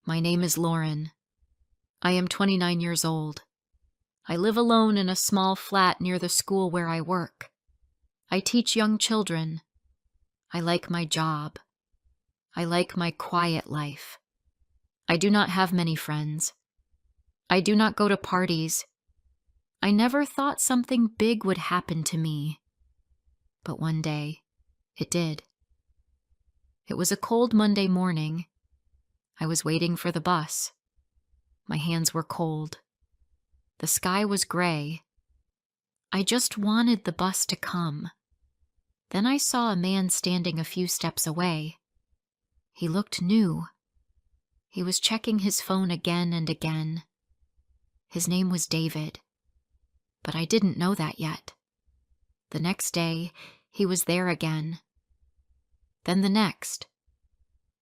My name is Lauren. I am 29 years old. I live alone in a small flat near the school where I work. I teach young children. I like my job. I like my quiet life. I do not have many friends. I do not go to parties. I never thought something big would happen to me. But one day, it did. It was a cold Monday morning. I was waiting for the bus. My hands were cold. The sky was gray. I just wanted the bus to come. Then I saw a man standing a few steps away. He looked new. He was checking his phone again and again. His name was David, but I didn't know that yet. The next day, he was there again. Then the next.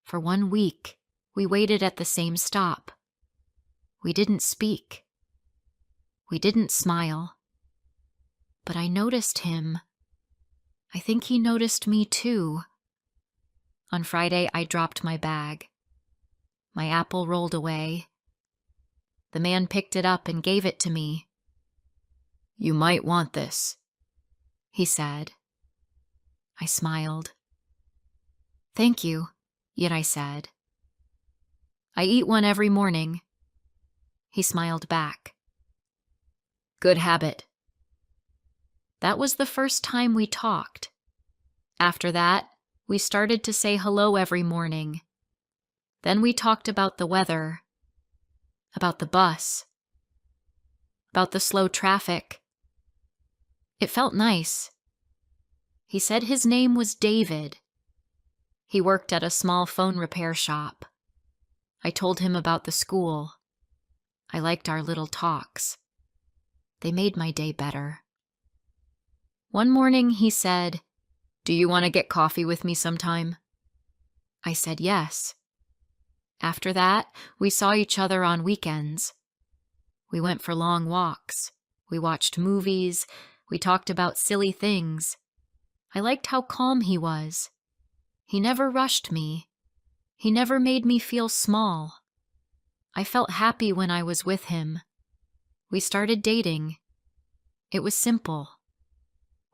For 1 week, we waited at the same stop. We didn't speak. We didn't smile. But I noticed him. I think he noticed me too. On Friday, I dropped my bag. My apple rolled away. The man picked it up and gave it to me. "You might want this," he said. I smiled. "Thank you," yet I said. "I eat one every morning." He smiled back. "Good habit." That was the first time we talked. After that, we started to say hello every morning. Then we talked about the weather, about the bus, about the slow traffic. It felt nice. He said his name was David. He worked at a small phone repair shop. I told him about the school. I liked our little talks. They made my day better. One morning he said, "Do you want to get coffee with me sometime?" I said yes. After that, we saw each other on weekends. We went for long walks. We watched movies. We talked about silly things. I liked how calm he was. He never rushed me. He never made me feel small. I felt happy when I was with him. We started dating. It was simple.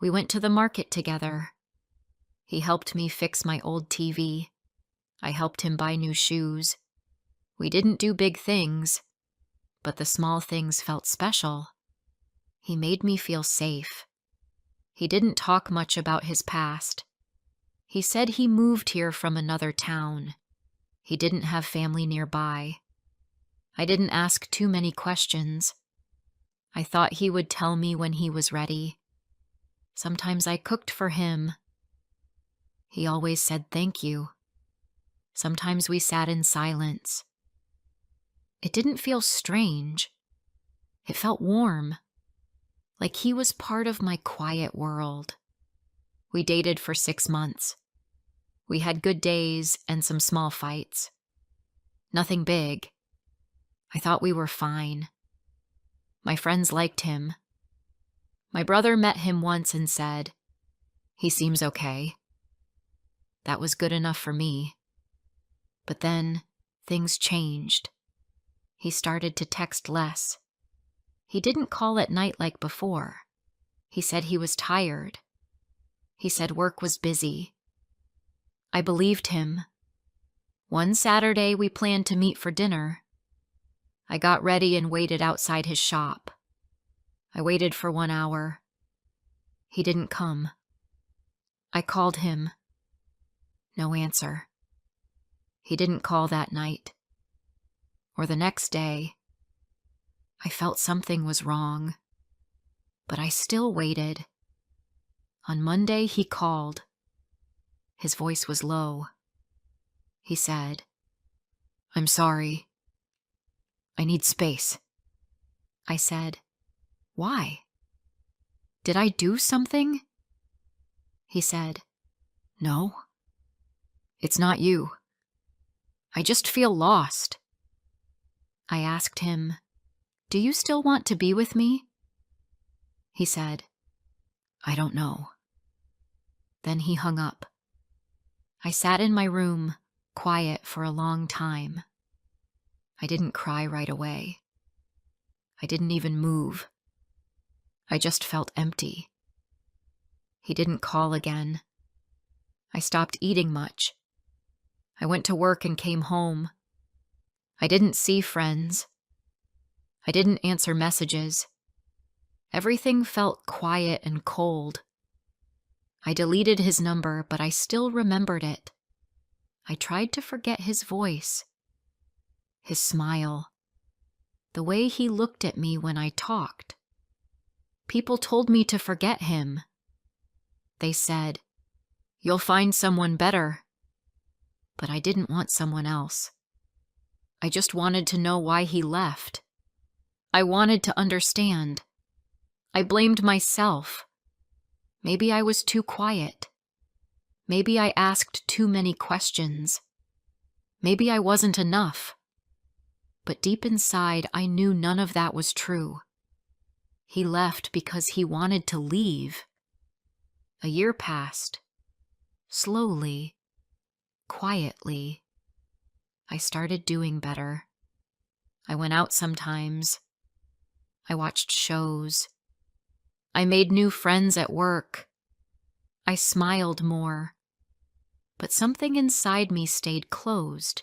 We went to the market together. He helped me fix my old TV. I helped him buy new shoes. We didn't do big things, but the small things felt special. He made me feel safe. He didn't talk much about his past. He said he moved here from another town. He didn't have family nearby. I didn't ask too many questions. I thought he would tell me when he was ready. Sometimes I cooked for him. He always said thank you. Sometimes we sat in silence. It didn't feel strange. It felt warm, like he was part of my quiet world. We dated for 6 months. We had good days and some small fights. Nothing big. I thought we were fine. My friends liked him. My brother met him once and said, "He seems okay." That was good enough for me. But then things changed. He started to text less. He didn't call at night like before. He said he was tired. He said work was busy. I believed him. One Saturday, we planned to meet for dinner. I got ready and waited outside his shop. I waited for 1 hour. He didn't come. I called him. No answer. He didn't call that night. Or the next day. I felt something was wrong. But I still waited. On Monday, he called. His voice was low. He said, "I'm sorry. I need space." I said, "Why? Did I do something?" He said, "No. It's not you. I just feel lost." I asked him, "Do you still want to be with me?" He said, "I don't know." Then he hung up. I sat in my room, quiet for a long time. I didn't cry right away. I didn't even move. I just felt empty. He didn't call again. I stopped eating much. I went to work and came home. I didn't see friends. I didn't answer messages. Everything felt quiet and cold. I deleted his number, but I still remembered it. I tried to forget his voice, his smile, the way he looked at me when I talked. People told me to forget him. They said, "You'll find someone better." But I didn't want someone else. I just wanted to know why he left. I wanted to understand. I blamed myself. Maybe I was too quiet. Maybe I asked too many questions. Maybe I wasn't enough. But deep inside, I knew none of that was true. He left because he wanted to leave. A year passed. Slowly, quietly, I started doing better. I went out sometimes. I watched shows. I made new friends at work. I smiled more. But something inside me stayed closed,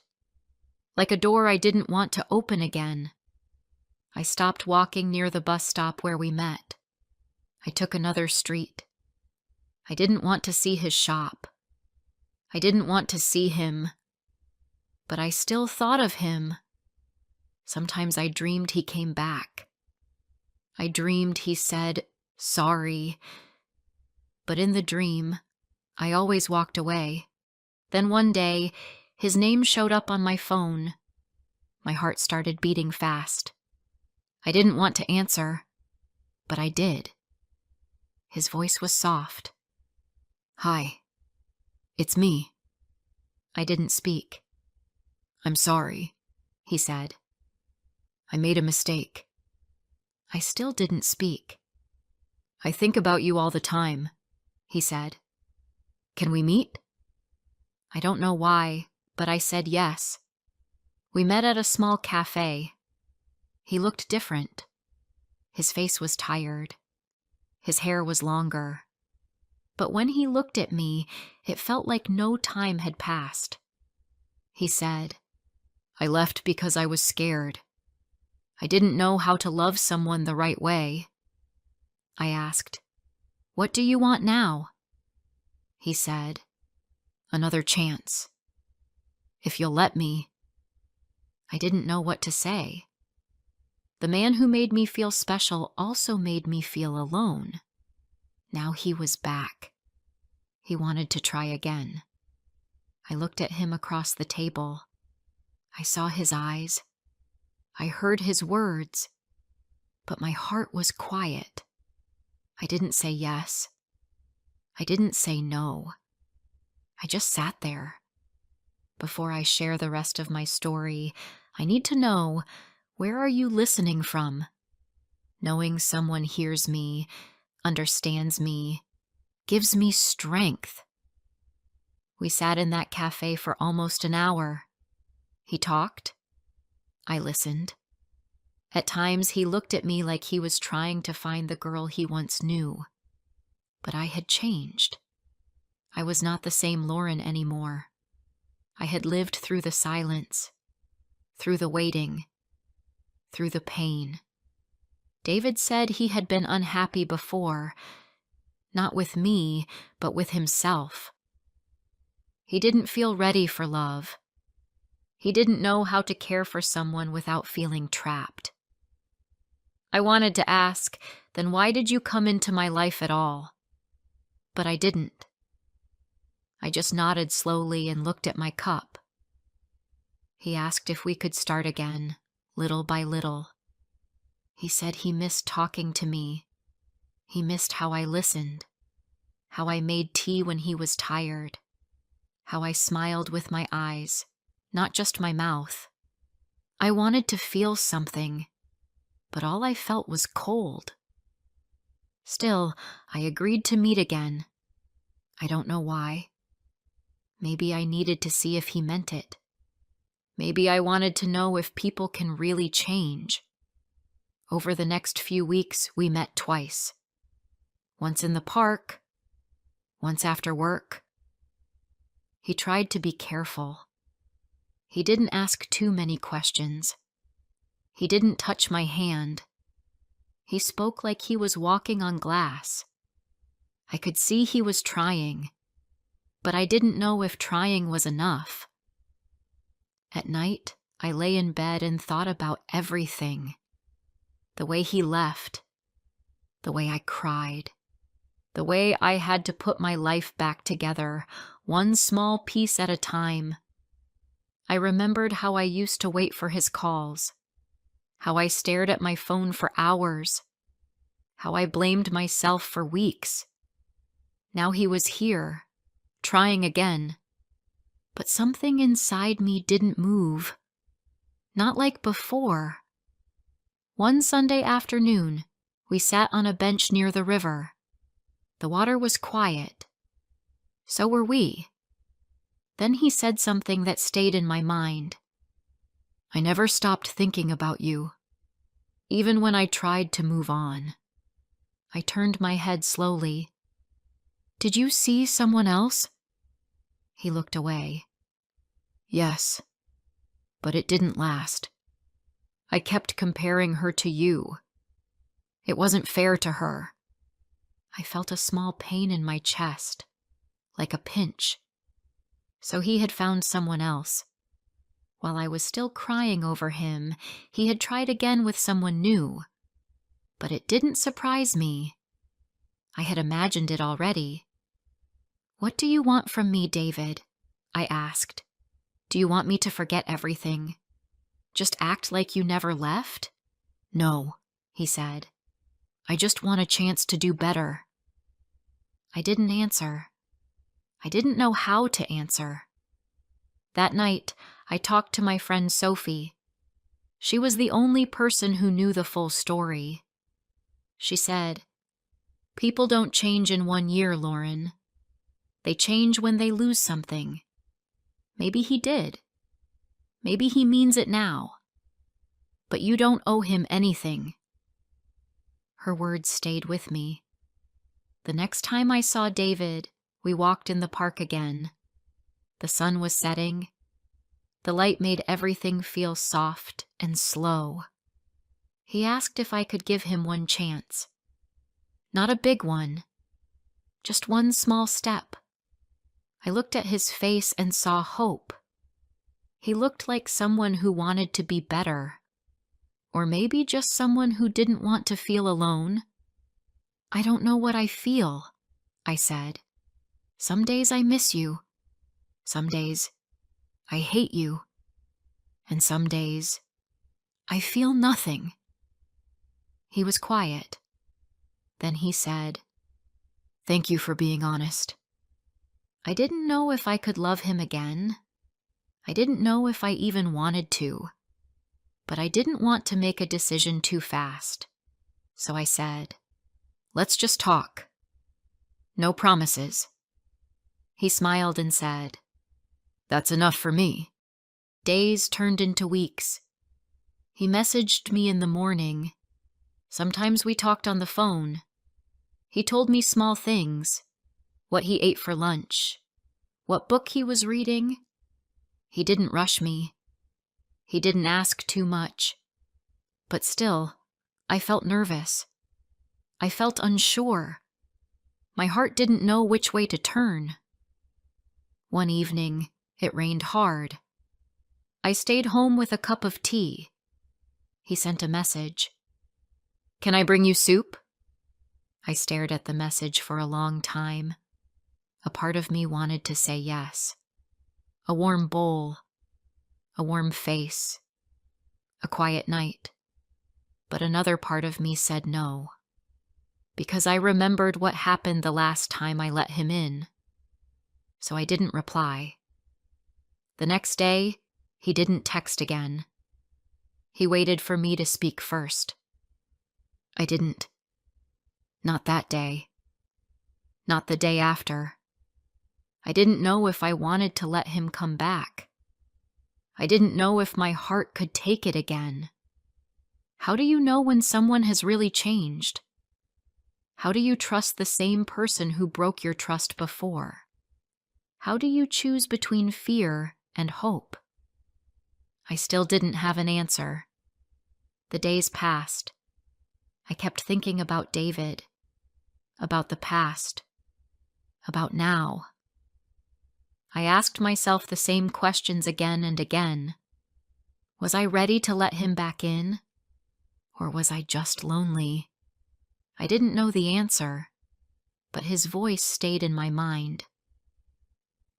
like a door I didn't want to open again. I stopped walking near the bus stop where we met. I took another street. I didn't want to see his shop. I didn't want to see him. But I still thought of him. Sometimes I dreamed he came back. I dreamed he said, "Sorry." But in the dream, I always walked away. Then one day, his name showed up on my phone. My heart started beating fast. I didn't want to answer, but I did. His voice was soft. "Hi, it's me." I didn't speak. "I'm sorry," he said. "I made a mistake." I still didn't speak. "I think about you all the time," he said. "Can we meet?" I don't know why, but I said yes. We met at a small cafe. He looked different. His face was tired. His hair was longer. But when he looked at me, it felt like no time had passed. He said, "I left because I was scared. I didn't know how to love someone the right way." I asked, "What do you want now?" He said, "Another chance. If you'll let me." I didn't know what to say. The man who made me feel special also made me feel alone. Now he was back. He wanted to try again. I looked at him across the table. I saw his eyes. I heard his words. But my heart was quiet. I didn't say yes. I didn't say no. I just sat there. Before I share the rest of my story, I need to know, where are you listening from? Knowing someone hears me, understands me, gives me strength. We sat in that cafe for almost an hour. He talked. I listened. At times he looked at me like he was trying to find the girl he once knew. But I had changed. I was not the same Lauren anymore. I had lived through the silence, through the waiting, through the pain. David said he had been unhappy before, not with me, but with himself. He didn't feel ready for love. He didn't know how to care for someone without feeling trapped. I wanted to ask, then why did you come into my life at all? But I didn't. I just nodded slowly and looked at my cup. He asked if we could start again, little by little. He said he missed talking to me. He missed how I listened, how I made tea when he was tired, how I smiled with my eyes, not just my mouth. I wanted to feel something, but all I felt was cold. Still, I agreed to meet again. I don't know why. Maybe I needed to see if he meant it. Maybe I wanted to know if people can really change. Over the next few weeks, we met twice. Once in the park, once after work. He tried to be careful. He didn't ask too many questions. He didn't touch my hand. He spoke like he was walking on glass. I could see he was trying, but I didn't know if trying was enough. At night, I lay in bed and thought about everything. The way he left, the way I cried, the way I had to put my life back together, one small piece at a time. I remembered how I used to wait for his calls, how I stared at my phone for hours, how I blamed myself for weeks. Now he was here, trying again, but something inside me didn't move. Not like before. One Sunday afternoon, we sat on a bench near the river. The water was quiet. So were we. Then he said something that stayed in my mind. I never stopped thinking about you, even when I tried to move on. I turned my head slowly. Did you see someone else? He looked away. Yes, but it didn't last. I kept comparing her to you. It wasn't fair to her. I felt a small pain in my chest, like a pinch. So he had found someone else. While I was still crying over him, he had tried again with someone new. But it didn't surprise me. I had imagined it already. What do you want from me, David? I asked. Do you want me to forget everything? Just act like you never left? No, he said. I just want a chance to do better. I didn't answer. I didn't know how to answer. That night, I talked to my friend Sophie. She was the only person who knew the full story. She said, "People don't change in 1 year, Lauren. They change when they lose something. Maybe he did. Maybe he means it now. But you don't owe him anything." Her words stayed with me. The next time I saw David, we walked in the park again. The sun was setting. The light made everything feel soft and slow. He asked if I could give him one chance. Not a big one, just one small step. I looked at his face and saw hope. He looked like someone who wanted to be better. Or maybe just someone who didn't want to feel alone. I don't know what I feel, I said. Some days I miss you. Some days I hate you. And some days I feel nothing. He was quiet. Then he said, "Thank you for being honest." I didn't know if I could love him again. I didn't know if I even wanted to. But I didn't want to make a decision too fast. So I said, "Let's just talk. No promises." He smiled and said, "That's enough for me." Days turned into weeks. He messaged me in the morning. Sometimes we talked on the phone. He told me small things, what he ate for lunch, what book he was reading. He didn't rush me. He didn't ask too much. But still, I felt nervous. I felt unsure. My heart didn't know which way to turn. One evening, it rained hard. I stayed home with a cup of tea. He sent a message. "Can I bring you soup?" I stared at the message for a long time. A part of me wanted to say yes. A warm bowl. A warm face. A quiet night. But another part of me said no. Because I remembered what happened the last time I let him in. So I didn't reply. The next day, he didn't text again. He waited for me to speak first. I didn't. Not that day. Not the day after. I didn't know if I wanted to let him come back. I didn't know if my heart could take it again. How do you know when someone has really changed? How do you trust the same person who broke your trust before? How do you choose between fear and hope? I still didn't have an answer. The days passed. I kept thinking about David, about the past, about now. I asked myself the same questions again and again. Was I ready to let him back in? Or was I just lonely? I didn't know the answer, but his voice stayed in my mind.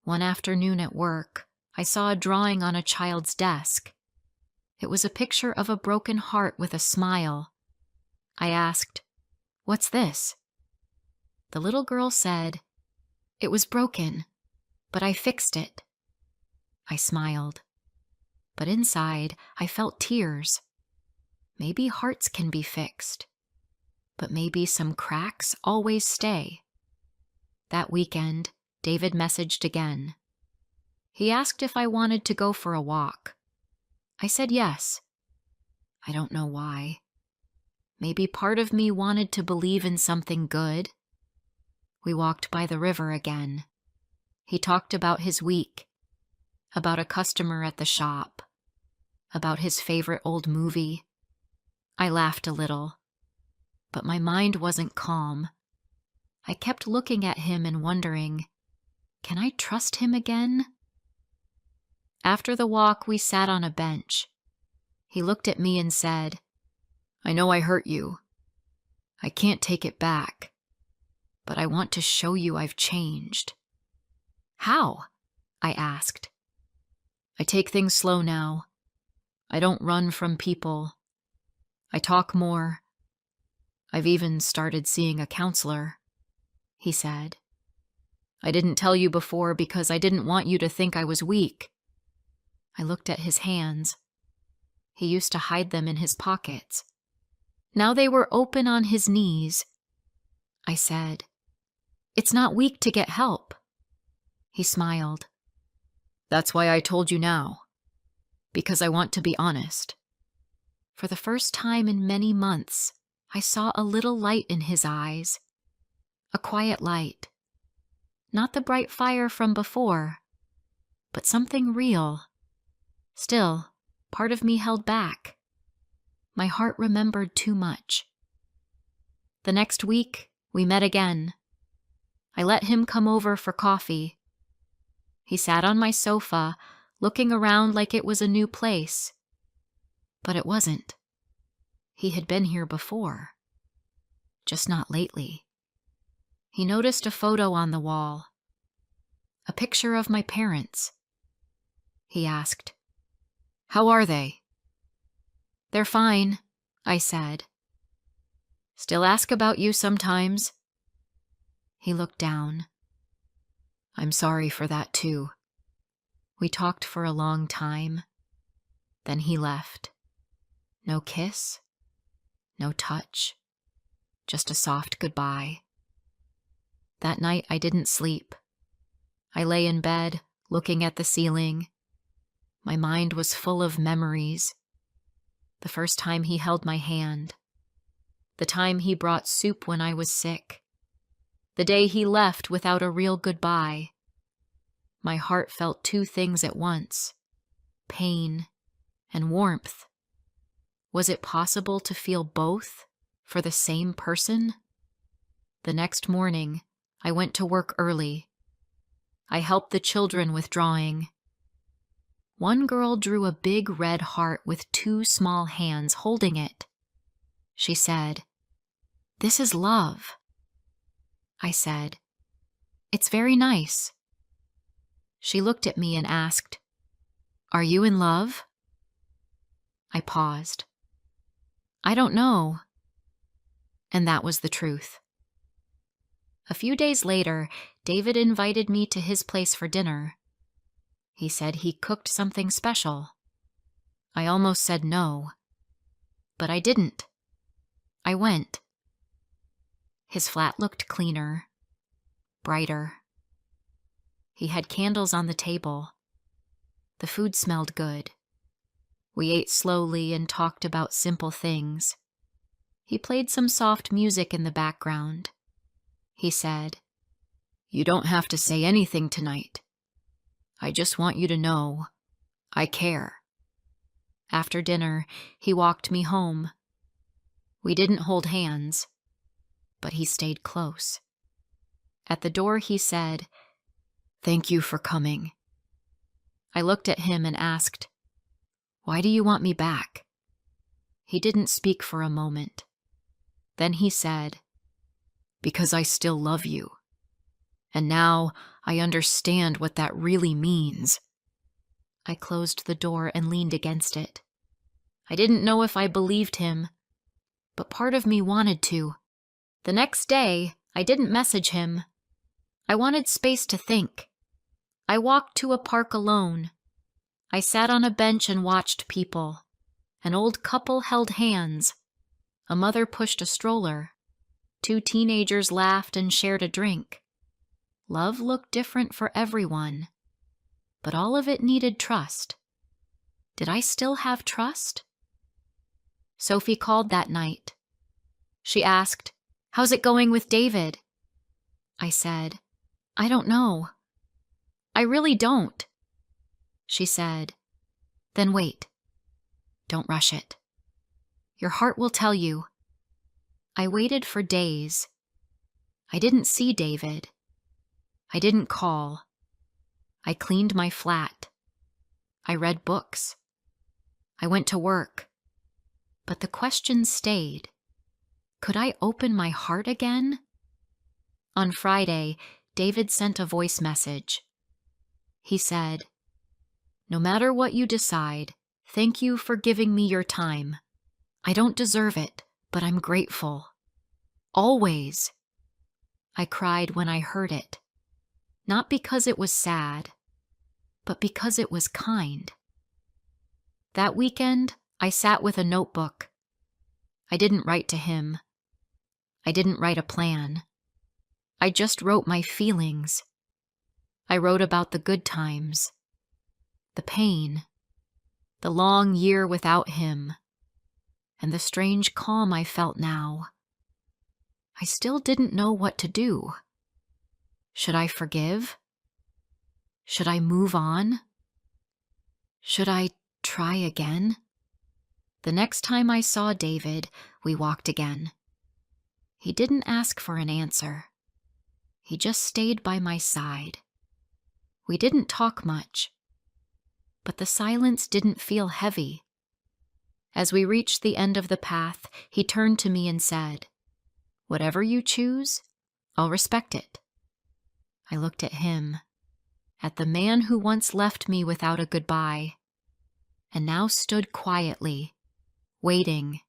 One afternoon at work, I saw a drawing on a child's desk. It was a picture of a broken heart with a smile. I asked, "What's this?" The little girl said, "It was broken, but I fixed it." I smiled, but inside I felt tears. Maybe hearts can be fixed, but maybe some cracks always stay. That weekend, David messaged again. He asked if I wanted to go for a walk. I said yes. I don't know why. Maybe part of me wanted to believe in something good. We walked by the river again. He talked about his week, about a customer at the shop, about his favorite old movie. I laughed a little, but my mind wasn't calm. I kept looking at him and wondering, can I trust him again? After the walk, we sat on a bench. He looked at me and said, "I know I hurt you. I can't take it back, but I want to show you I've changed." "How?" I asked. "I take things slow now. I don't run from people. I talk more. I've even started seeing a counselor," he said. "I didn't tell you before because I didn't want you to think I was weak." I looked at his hands. He used to hide them in his pockets. Now they were open on his knees. I said, "It's not weak to get help." He smiled. "That's why I told you now, because I want to be honest." For the first time in many months, I saw a little light in his eyes. A quiet light. Not the bright fire from before, but something real. Still, part of me held back. My heart remembered too much. The next week, we met again. I let him come over for coffee. He sat on my sofa, looking around like it was a new place. But it wasn't. He had been here before. Just not lately. He noticed a photo on the wall. A picture of my parents. He asked, "How are they?" "They're fine," I said. "Still ask about you sometimes." He looked down. "I'm sorry for that too." We talked for a long time. Then he left. No kiss, no touch, just a soft goodbye. That night I didn't sleep. I lay in bed, looking at the ceiling. My mind was full of memories. The first time he held my hand. The time he brought soup when I was sick. The day he left without a real goodbye. My heart felt two things at once, pain and warmth. Was it possible to feel both for the same person? The next morning, I went to work early. I helped the children with drawing. One girl drew a big red heart with two small hands holding it. She said, "This is love." I said, "It's very nice." She looked at me and asked, "Are you in love?" I paused. "I don't know." And that was the truth. A few days later, David invited me to his place for dinner. He said he cooked something special. I almost said no, but I didn't. I went. His flat looked cleaner, brighter. He had candles on the table. The food smelled good. We ate slowly and talked about simple things. He played some soft music in the background. He said, "You don't have to say anything tonight. I just want you to know I care." After dinner, he walked me home. We didn't hold hands, but he stayed close. At the door, he said, "Thank you for coming." I looked at him and asked, "Why do you want me back?" He didn't speak for a moment. Then he said, "Because I still love you. And now I understand what that really means." I closed the door and leaned against it. I didn't know if I believed him, but part of me wanted to. The next day, I didn't message him. I wanted space to think. I walked to a park alone. I sat on a bench and watched people. An old couple held hands. A mother pushed a stroller. 2 teenagers laughed and shared a drink. Love looked different for everyone, but all of it needed trust. Did I still have trust? Sophie called that night. She asked, "How's it going with David?" I said, "I don't know. I really don't." She said, "Then wait. Don't rush it. Your heart will tell you." I waited for days. I didn't see David. I didn't call. I cleaned my flat. I read books. I went to work. But the question stayed. Could I open my heart again? On Friday, David sent a voice message. He said, "No matter what you decide, thank you for giving me your time. I don't deserve it, but I'm grateful. Always." I cried when I heard it. Not because it was sad, but because it was kind. That weekend, I sat with a notebook. I didn't write to him. I didn't write a plan. I just wrote my feelings. I wrote about the good times, the pain, the long year without him, and the strange calm I felt now. I still didn't know what to do. Should I forgive? Should I move on? Should I try again? The next time I saw David, we walked again. He didn't ask for an answer. He just stayed by my side. We didn't talk much, but the silence didn't feel heavy. As we reached the end of the path, he turned to me and said, "Whatever you choose, I'll respect it." I looked at him, at the man who once left me without a goodbye, and now stood quietly, waiting.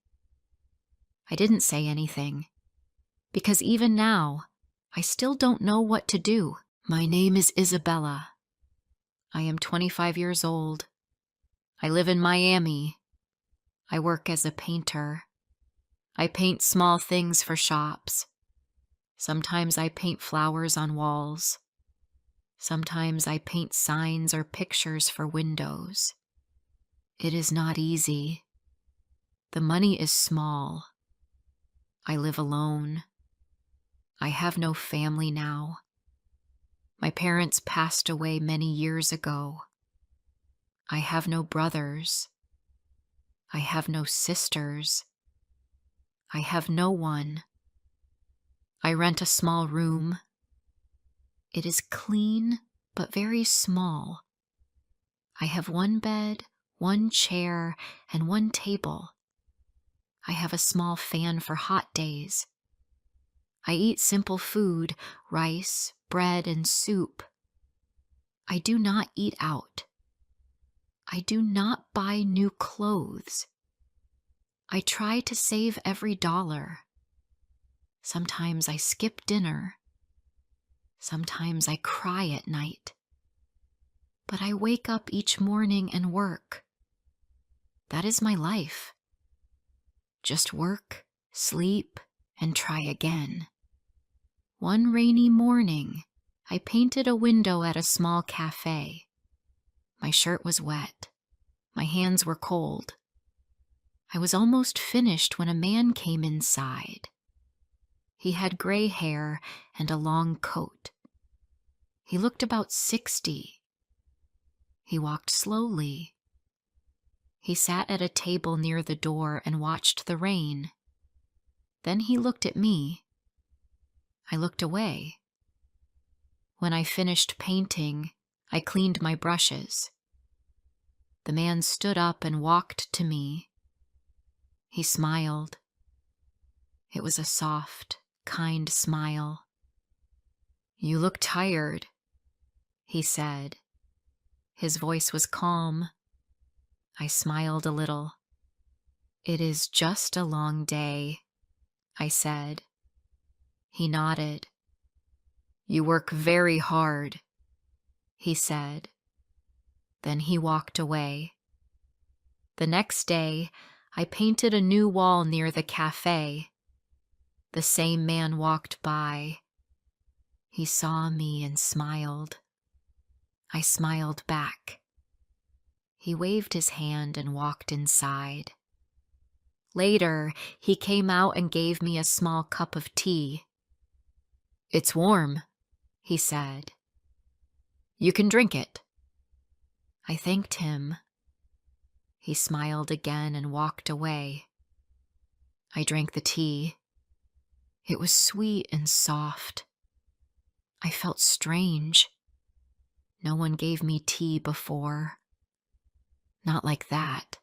I didn't say anything, because even now, I still don't know what to do. My name is Isabella. I am 25 years old. I live in Miami. I work as a painter. I paint small things for shops. Sometimes I paint flowers on walls. Sometimes I paint signs or pictures for windows. It is not easy. The money is small. I live alone. I have no family now. My parents passed away many years ago. I have no brothers. I have no sisters. I have no one. I rent a small room. It is clean, but very small. I have one bed, one chair, and one table. I have a small fan for hot days. I eat simple food, rice, bread, and soup. I do not eat out. I do not buy new clothes. I try to save every dollar. Sometimes I skip dinner. Sometimes I cry at night. But I wake up each morning and work. That is my life. Just work, sleep, and try again. One rainy morning, I painted a window at a small cafe. My shirt was wet. My hands were cold. I was almost finished when a man came inside. He had gray hair and a long coat. He looked about 60. He walked slowly. He sat at a table near the door and watched the rain. Then he looked at me. I looked away. When I finished painting, I cleaned my brushes. The man stood up and walked to me. He smiled. It was a soft, kind smile. "You look tired," he said. His voice was calm. I smiled a little. "It is just a long day," I said. He nodded. "You work very hard," he said. Then he walked away. The next day, I painted a new wall near the cafe. The same man walked by. He saw me and smiled. I smiled back. He waved his hand and walked inside. Later, he came out and gave me a small cup of tea. "It's warm," he said. "You can drink it." I thanked him. He smiled again and walked away. I drank the tea. It was sweet and soft. I felt strange. No one gave me tea before. Not like that.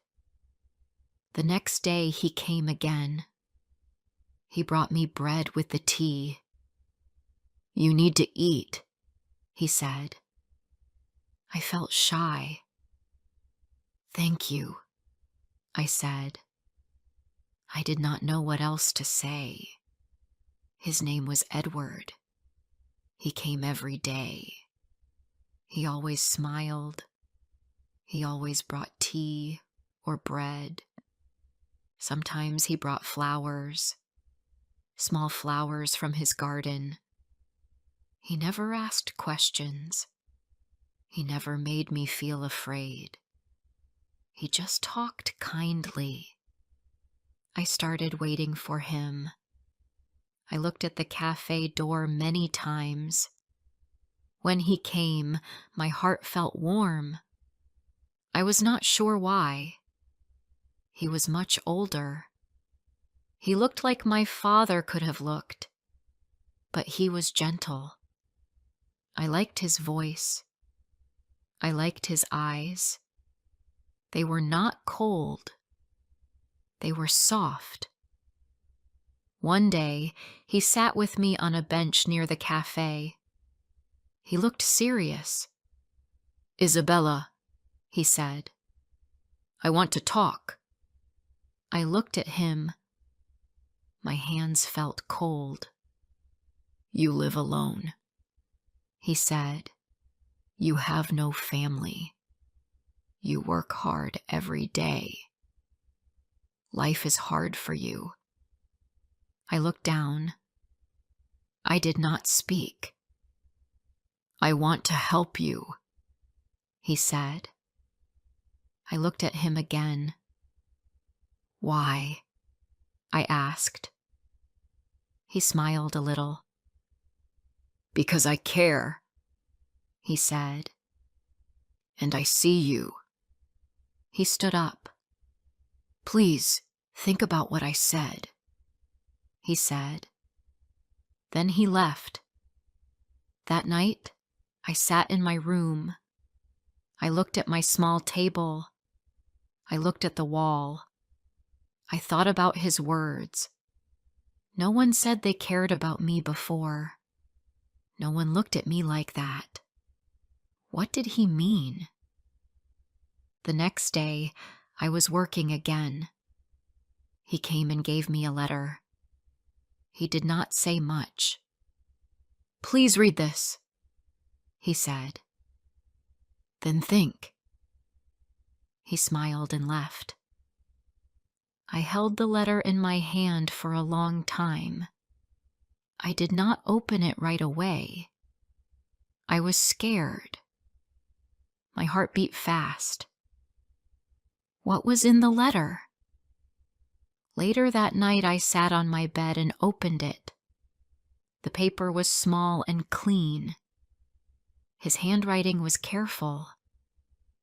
The next day he came again. He brought me bread with the tea. "You need to eat," he said. I felt shy. "Thank you," I said. I did not know what else to say. His name was Edward. He came every day. He always smiled. He always brought tea or bread. Sometimes he brought flowers, small flowers from his garden. He never asked questions. He never made me feel afraid. He just talked kindly. I started waiting for him. I looked at the cafe door many times. When he came, my heart felt warm. I was not sure why. He was much older. He looked like my father could have looked, but he was gentle. I liked his voice. I liked his eyes. They were not cold. They were soft. One day, he sat with me on a bench near the cafe. He looked serious. "Isabella," he said, "I want to talk." I looked at him. My hands felt cold. "You live alone," he said. "You have no family. You work hard every day. Life is hard for you." I looked down. I did not speak. "I want to help you," he said. I looked at him again. "Why?" I asked. He smiled a little. "Because I care," he said. "And I see you." He stood up. "Please, think about what I said," he said. Then he left. That night, I sat in my room. I looked at my small table. I looked at the wall. I thought about his words. No one said they cared about me before. No one looked at me like that. What did he mean? The next day, I was working again. He came and gave me a letter. He did not say much. "Please read this," he said. "Then think." He smiled and left. I held the letter in my hand for a long time. I did not open it right away. I was scared. My heart beat fast. What was in the letter? Later that night, I sat on my bed and opened it. The paper was small and clean. His handwriting was careful.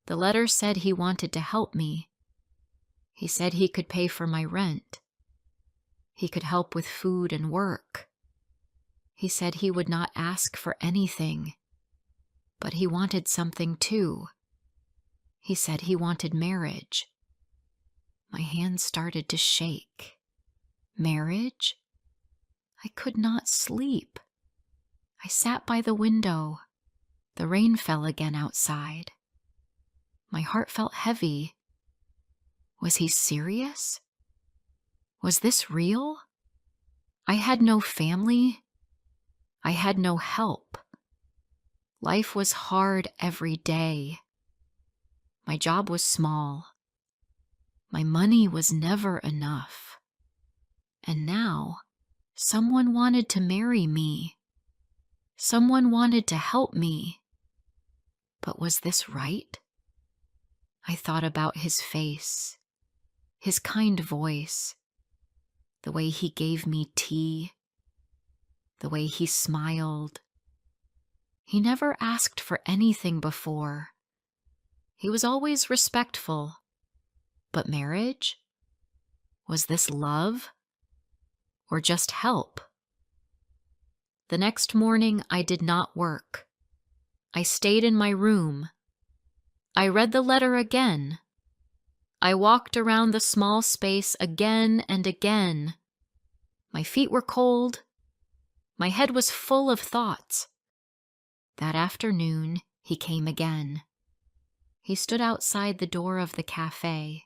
The letter said he wanted to help me. He said he could pay for my rent. He could help with food and work. He said he would not ask for anything, but he wanted something too. He said he wanted marriage. My hands started to shake. Marriage? I could not sleep. I sat by the window. The rain fell again outside. My heart felt heavy. Was he serious? Was this real? I had no family. I had no help. Life was hard every day. My job was small. My money was never enough. And now, someone wanted to marry me. Someone wanted to help me. But was this right? I thought about his face, his kind voice, the way he gave me tea, the way he smiled. He never asked for anything before. He was always respectful. But marriage? Was this love? Or just help? The next morning, I did not work. I stayed in my room. I read the letter again. I walked around the small space again and again. My feet were cold. My head was full of thoughts. That afternoon, he came again. He stood outside the door of the cafe.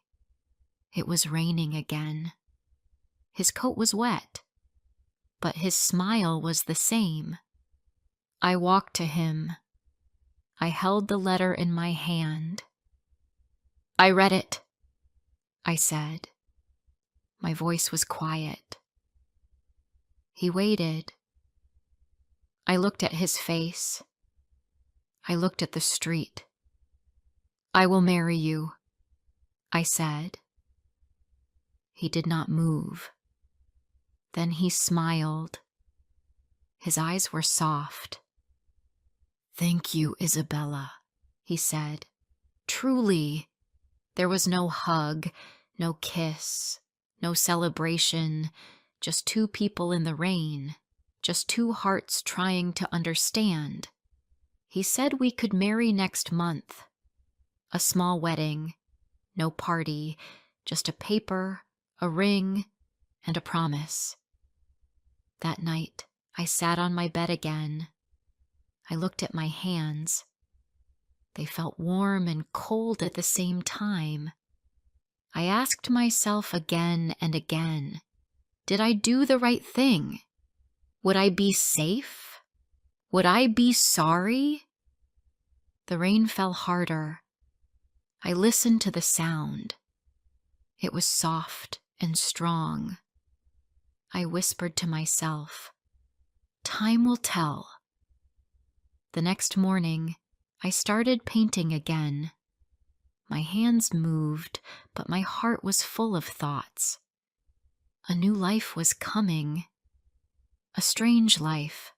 It was raining again. His coat was wet, but his smile was the same. I walked to him. I held the letter in my hand. I read it, I said. My voice was quiet. He waited. I looked at his face. I looked at the street. I will marry you, I said. He did not move. Then he smiled. His eyes were soft. Thank you, Isabella, he said. Truly, there was no hug, no kiss, no celebration, just two people in the rain, just two hearts trying to understand. He said we could marry next month. A small wedding, no party, just a paper, a ring, and a promise. That night, I sat on my bed again. I looked at my hands. They felt warm and cold at the same time. I asked myself again and again, did I do the right thing? Would I be safe? Would I be sorry? The rain fell harder. I listened to the sound. It was soft and strong. I whispered to myself, time will tell. The next morning, I started painting again. My hands moved, but my heart was full of thoughts. A new life was coming. A strange life.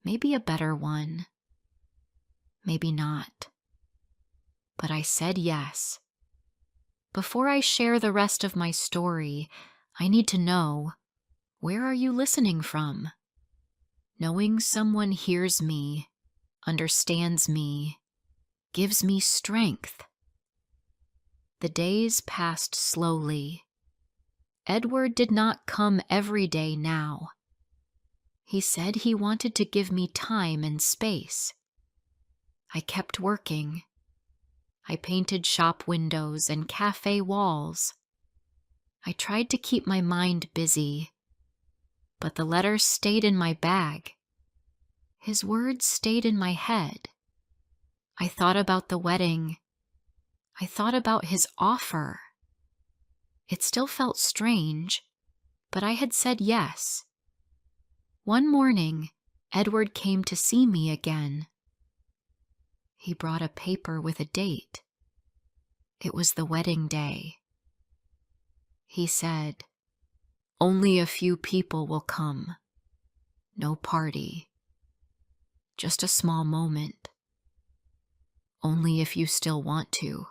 Maybe a better one. Maybe not. But I said yes. Before I share the rest of my story, I need to know, where are you listening from? Knowing someone hears me, understands me, gives me strength. The days passed slowly. Edward did not come every day now. He said he wanted to give me time and space. I kept working. I painted shop windows and cafe walls. I tried to keep my mind busy, but the letter stayed in my bag. His words stayed in my head. I thought about the wedding. I thought about his offer. It still felt strange, but I had said yes. One morning, Edward came to see me again. He brought a paper with a date. It was the wedding day. He said, "Only a few people will come. No party. Just a small moment. Only if you still want to."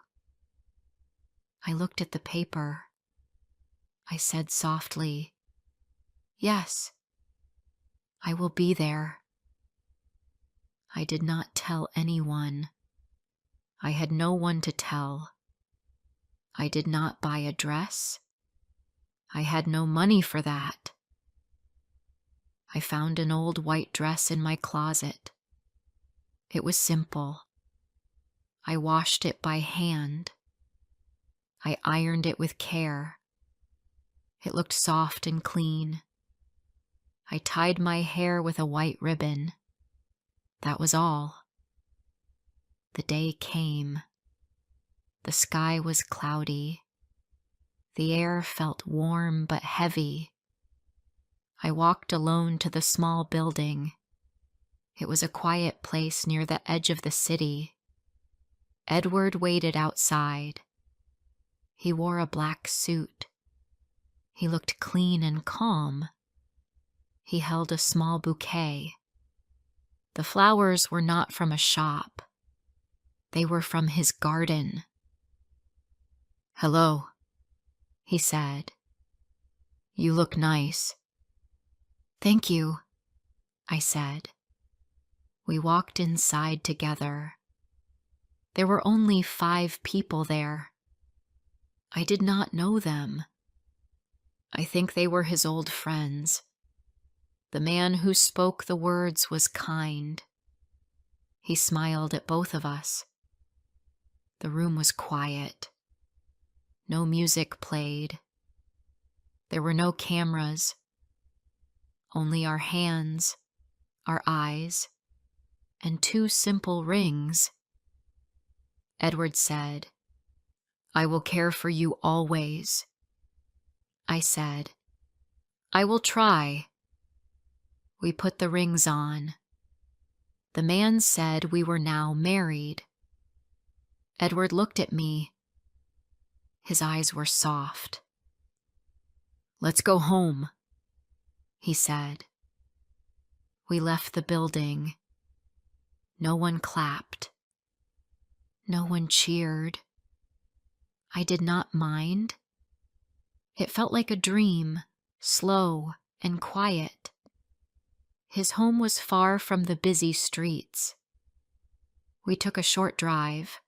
I looked at the paper. I said softly, "Yes, I will be there." I did not tell anyone. I had no one to tell. I did not buy a dress. I had no money for that. I found an old white dress in my closet. It was simple. I washed it by hand. I ironed it with care. It looked soft and clean. I tied my hair with a white ribbon. That was all. The day came. The sky was cloudy. The air felt warm but heavy. I walked alone to the small building. It was a quiet place near the edge of the city. Edward waited outside. He wore a black suit. He looked clean and calm. He held a small bouquet. The flowers were not from a shop. They were from his garden. "Hello," he said. "You look nice." "Thank you," I said. We walked inside together. There were only 5 people there. I did not know them. I think they were his old friends. The man who spoke the words was kind. He smiled at both of us. The room was quiet. No music played. There were no cameras. Only our hands, our eyes, and 2 simple rings. Edward said, "I will care for you always." I said, "I will try." We put the rings on. The man said we were now married. Edward looked at me. His eyes were soft. "Let's go home," he said. We left the building. No one clapped. No one cheered. I did not mind. It felt like a dream, slow and quiet. His home was far from the busy streets. We took a short drive.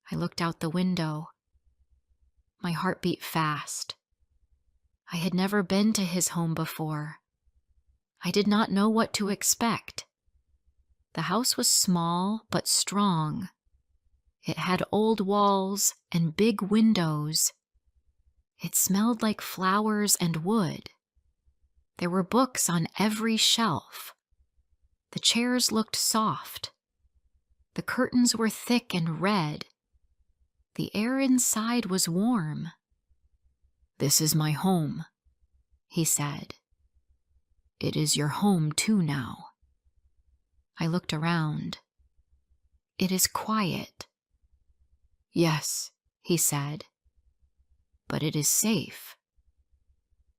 I looked out the window. My heart beat fast. I had never been to his home before. I did not know what to expect. The house was small but strong. It had old walls and big windows. It smelled like flowers and wood. There were books on every shelf. The chairs looked soft. The curtains were thick and red. The air inside was warm. "This is my home," he said. "It is your home too now." I looked around. "It is quiet." "Yes," he said, "but it is safe."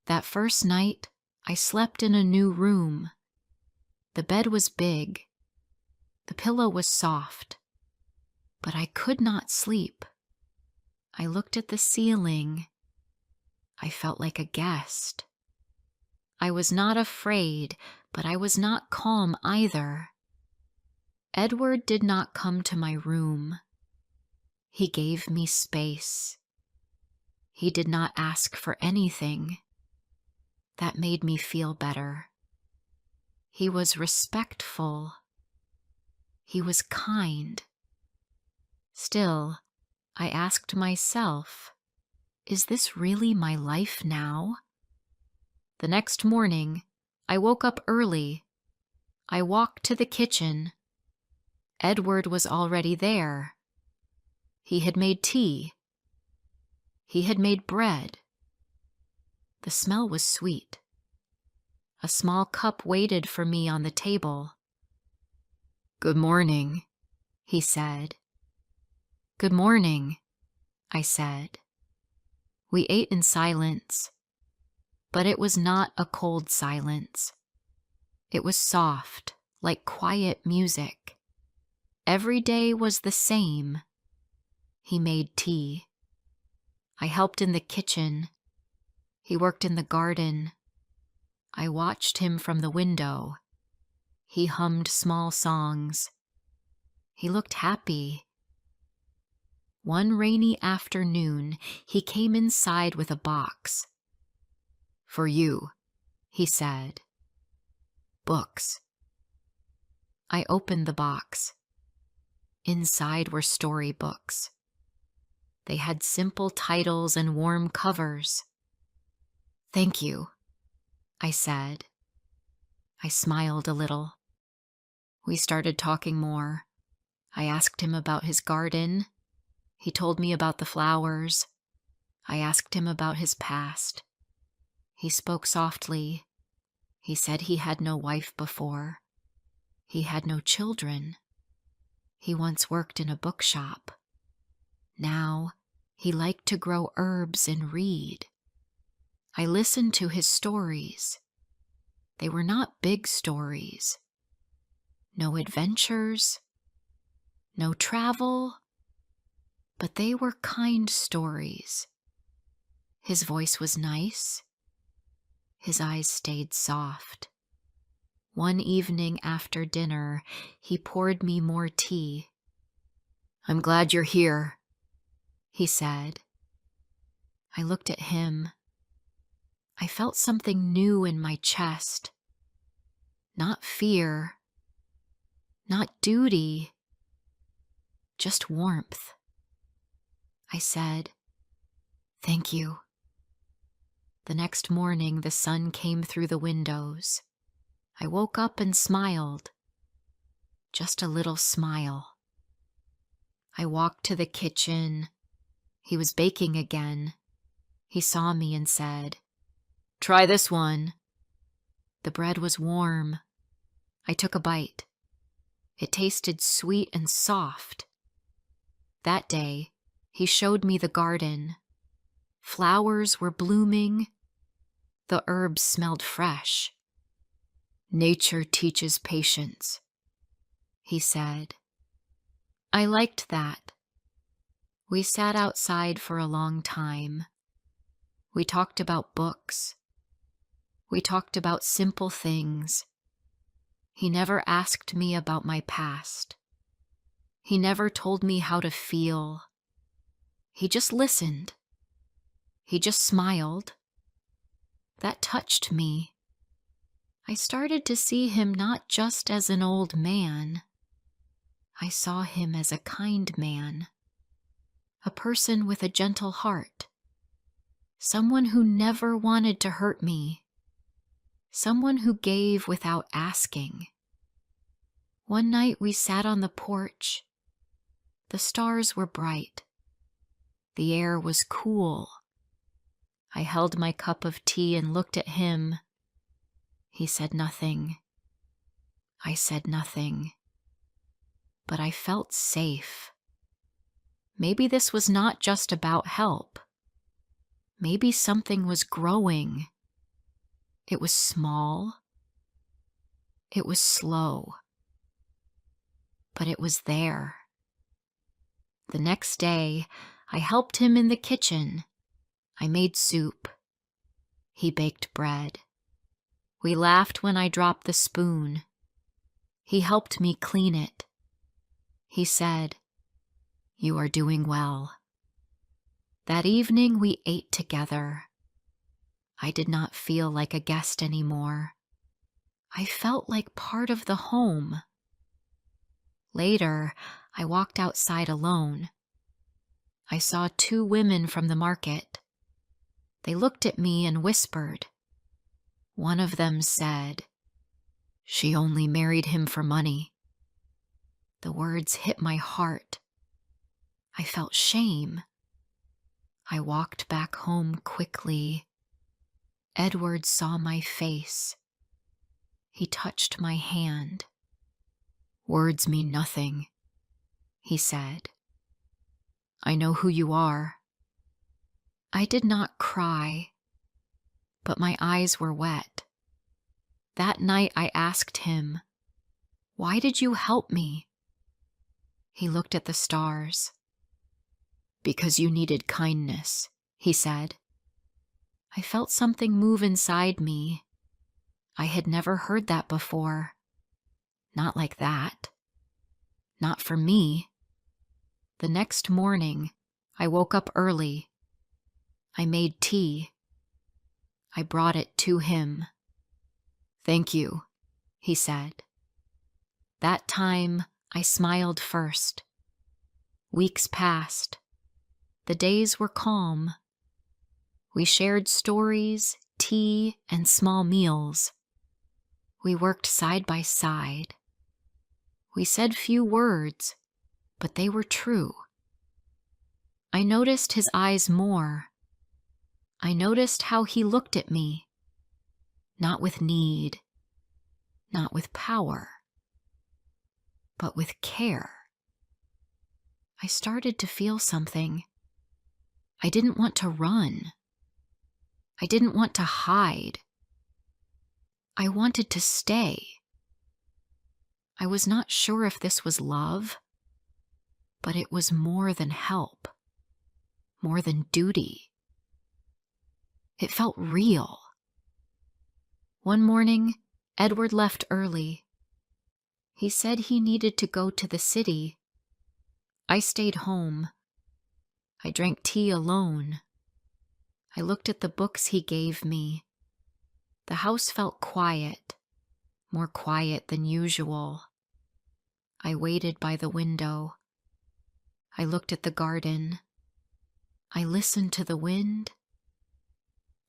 That first night, I slept in a new room. The bed was big. The pillow was soft. But I could not sleep. I looked at the ceiling. I felt like a guest. I was not afraid, but I was not calm either. Edward did not come to my room. He gave me space. He did not ask for anything. That made me feel better. He was respectful. He was kind. Still, I asked myself, is this really my life now? The next morning, I woke up early. I walked to the kitchen. Edward was already there. He had made tea. He had made bread. The smell was sweet. A small cup waited for me on the table. "Good morning," he said. Good morning, I said. We ate in silence, but it was not a cold silence. It was soft, like quiet music. Every day was the same. He made tea. I helped in the kitchen. He worked in the garden. I watched him from the window. He hummed small songs. He looked happy. One rainy afternoon, he came inside with a box. For you, he said. Books. I opened the box. Inside were storybooks. They had simple titles and warm covers. Thank you, I said. I smiled a little. We started talking more. I asked him about his garden. He told me about the flowers. I asked him about his past. He spoke softly. He said he had no wife before. He had no children. He once worked in a bookshop. Now, he liked to grow herbs and read. I listened to his stories. They were not big stories. No adventures, no travel, but they were kind stories. His voice was nice. His eyes stayed soft. One evening after dinner, he poured me more tea. I'm glad you're here, he said. I looked at him. I felt something new in my chest. Not fear, not duty, just warmth. I said, thank you. The next morning, the sun came through the windows. I woke up and smiled. Just a little smile. I walked to the kitchen. He was baking again. He saw me and said, try this one. The bread was warm. I took a bite. It tasted sweet and soft. That day, he showed me the garden. Flowers were blooming. The herbs smelled fresh. Nature teaches patience, he said. I liked that. We sat outside for a long time. We talked about books. We talked about simple things. He never asked me about my past. He never told me how to feel. He just listened. He just smiled. That touched me. I started to see him not just as an old man. I saw him as a kind man, a person with a gentle heart, someone who never wanted to hurt me, someone who gave without asking. One night we sat on the porch. The stars were bright. The air was cool. I held my cup of tea and looked at him. He said nothing. I said nothing. But I felt safe. Maybe this was not just about help. Maybe something was growing. It was small. It was slow. But it was there. The next day, I helped him in the kitchen. I made soup. He baked bread. We laughed when I dropped the spoon. He helped me clean it. He said, "You are doing well." That evening we ate together. I did not feel like a guest anymore. I felt like part of the home. Later, I walked outside alone. I saw two women from the market. They looked at me and whispered. One of them said, "She only married him for money." The words hit my heart. I felt shame. I walked back home quickly. Edward saw my face. He touched my hand. Words mean nothing. he said. I know who you are. I did not cry, but my eyes were wet. That night I asked him, "Why did you help me?" He looked at the stars. "Because you needed kindness," he said. I felt something move inside me. I had never heard that before. Not like that. Not for me. The next morning, I woke up early. I made tea. I brought it to him. "Thank you," he said. That time, I smiled first. Weeks passed. The days were calm. We shared stories, tea, and small meals. We worked side by side. We said few words, but they were true. I noticed his eyes more. I noticed how he looked at me. Not with need, not with power, but with care. I started to feel something. I didn't want to run. I didn't want to hide. I wanted to stay. I was not sure if this was love, but it was more than help, more than duty. It felt real. One morning, Edward left early. He said he needed to go to the city. I stayed home. I drank tea alone. I looked at the books he gave me. The house felt quiet, more quiet than usual. I waited by the window. I looked at the garden. I listened to the wind.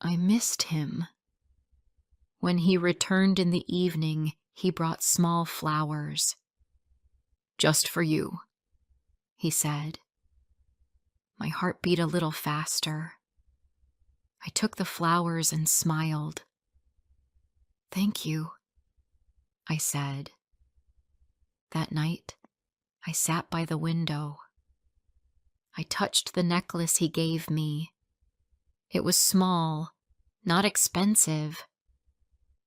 I missed him. When he returned in the evening, he brought small flowers. "Just for you," he said. My heart beat a little faster. I took the flowers and smiled. "Thank you," I said. That night, I sat by the window. I touched the necklace he gave me. It was small, not expensive,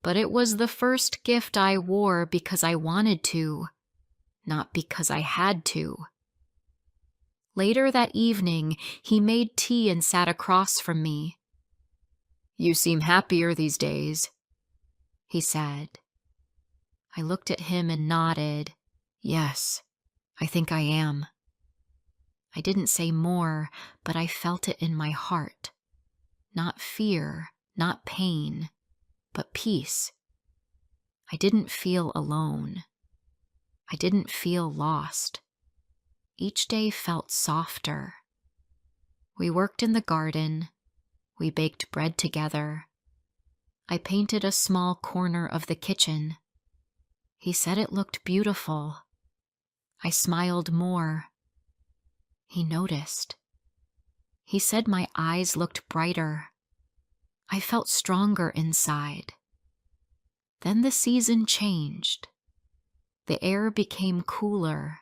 but it was the first gift I wore because I wanted to, not because I had to. Later that evening, he made tea and sat across from me. "You seem happier these days," he said. I looked at him and nodded. "Yes, I think I am." I didn't say more, but I felt it in my heart. Not fear, not pain, but peace. I didn't feel alone. I didn't feel lost. Each day felt softer. We worked in the garden. We baked bread together. I painted a small corner of the kitchen. He said it looked beautiful. I smiled more. He noticed. He said my eyes looked brighter. I felt stronger inside. Then the season changed. The air became cooler.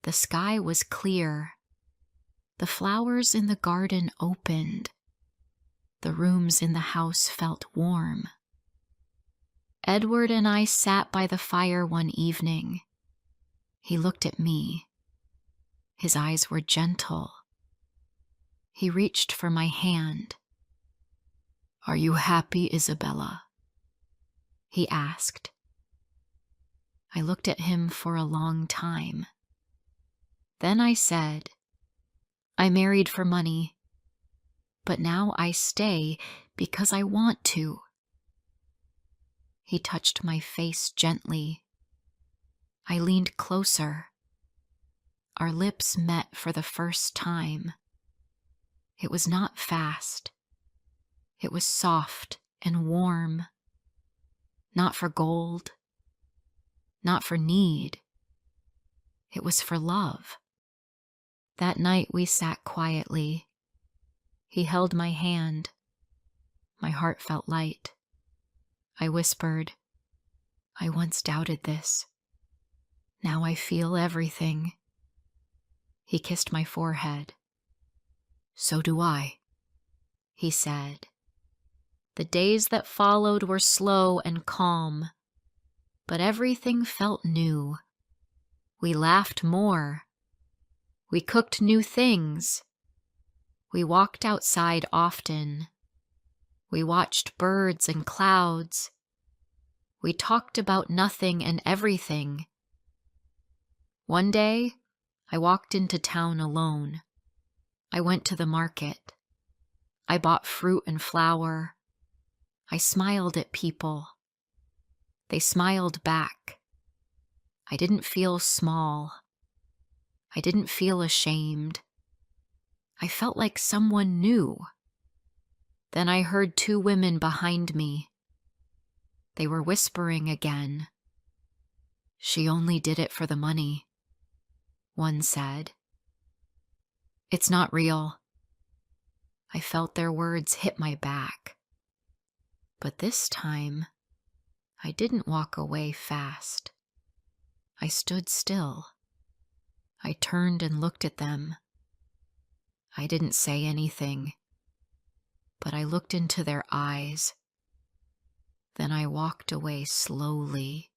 The sky was clear. The flowers in the garden opened. The rooms in the house felt warm. Edward and I sat by the fire one evening. He looked at me. His eyes were gentle. He reached for my hand. "Are you happy, Isabella?" he asked. I looked at him for a long time. Then I said, "I married for money, but now I stay because I want to." He touched my face gently. I leaned closer. Our lips met for the first time. It was not fast. It was soft and warm. Not for gold. Not for need. It was for love. That night we sat quietly. He held my hand. My heart felt light. I whispered, "I once doubted this. Now I feel everything. He kissed my forehead. "So do I," he said. The days that followed were slow and calm, but everything felt new. We laughed more. We cooked new things. We walked outside often. We watched birds and clouds. We talked about nothing and everything. One day, I walked into town alone. I went to the market. I bought fruit and flour. I smiled at people. They smiled back. I didn't feel small. I didn't feel ashamed. I felt like someone new. Then I heard two women behind me. They were whispering again. "She only did it for the money," one said. "It's not real." I felt their words hit my back. But this time, I didn't walk away fast. I stood still. I turned and looked at them. I didn't say anything, but I looked into their eyes. Then I walked away slowly.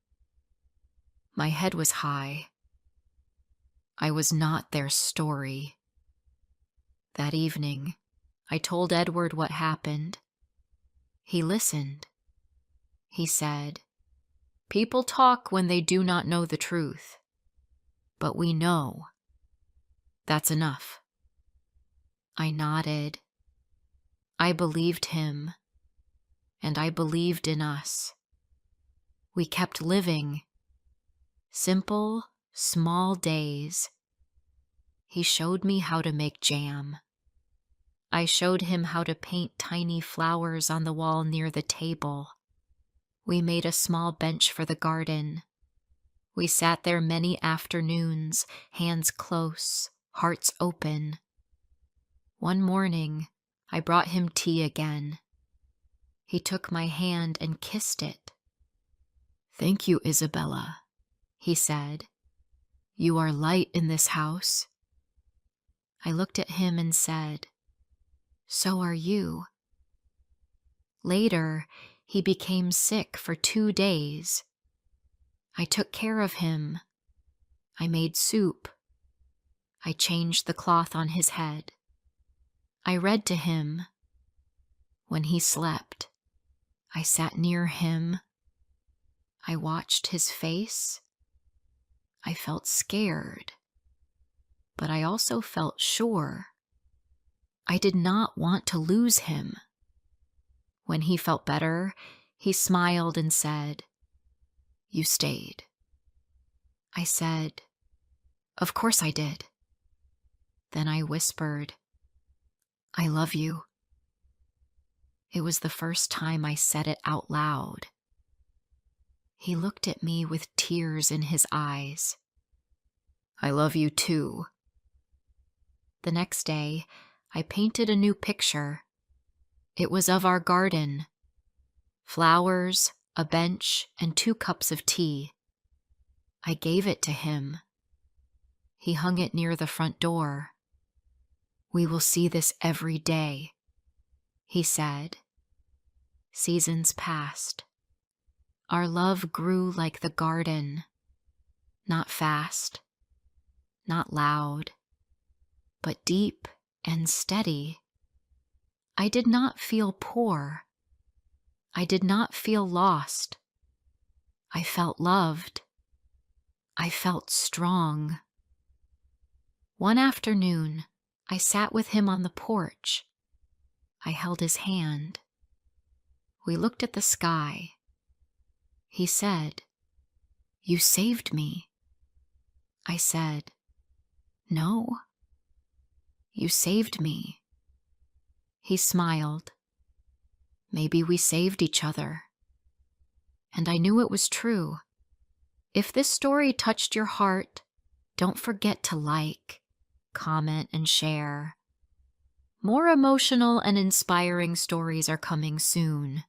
My head was high. I was not their story. That evening, I told Edward what happened. He listened. He said, "People talk when they do not know the truth. But we know. That's enough." I nodded. I believed him, and I believed in us. We kept living. Simple, small days. He showed me how to make jam. I showed him how to paint tiny flowers on the wall near the table. We made a small bench for the garden. We sat there many afternoons, hands close, hearts open. One morning, I brought him tea again. He took my hand and kissed it. "Thank you, Isabella," he said. "You are light in this house." I looked at him and said, "So are you." Later, he became sick for 2 days. I took care of him. I made soup. I changed the cloth on his head. I read to him. When he slept, I sat near him. I watched his face. I felt scared, but I also felt sure. I did not want to lose him. When he felt better, he smiled and said, "You stayed." I said, "Of course I did." Then I whispered, "I love you." It was the first time I said it out loud. He looked at me with tears in his eyes. "I love you too." The next day, I painted a new picture. It was of our garden. Flowers, a bench, and 2 cups of tea. I gave it to him. He hung it near the front door. "We will see this every day," he said. Seasons passed. Our love grew like the garden. Not fast, not loud, but deep and steady. I did not feel poor. I did not feel lost. I felt loved. I felt strong. One afternoon, I sat with him on the porch. I held his hand. We looked at the sky. He said, "You saved me." I said, "No, you saved me." He smiled. Maybe we saved each other. And I knew it was true. If this story touched your heart, don't forget to like, comment, and share. More emotional and inspiring stories are coming soon.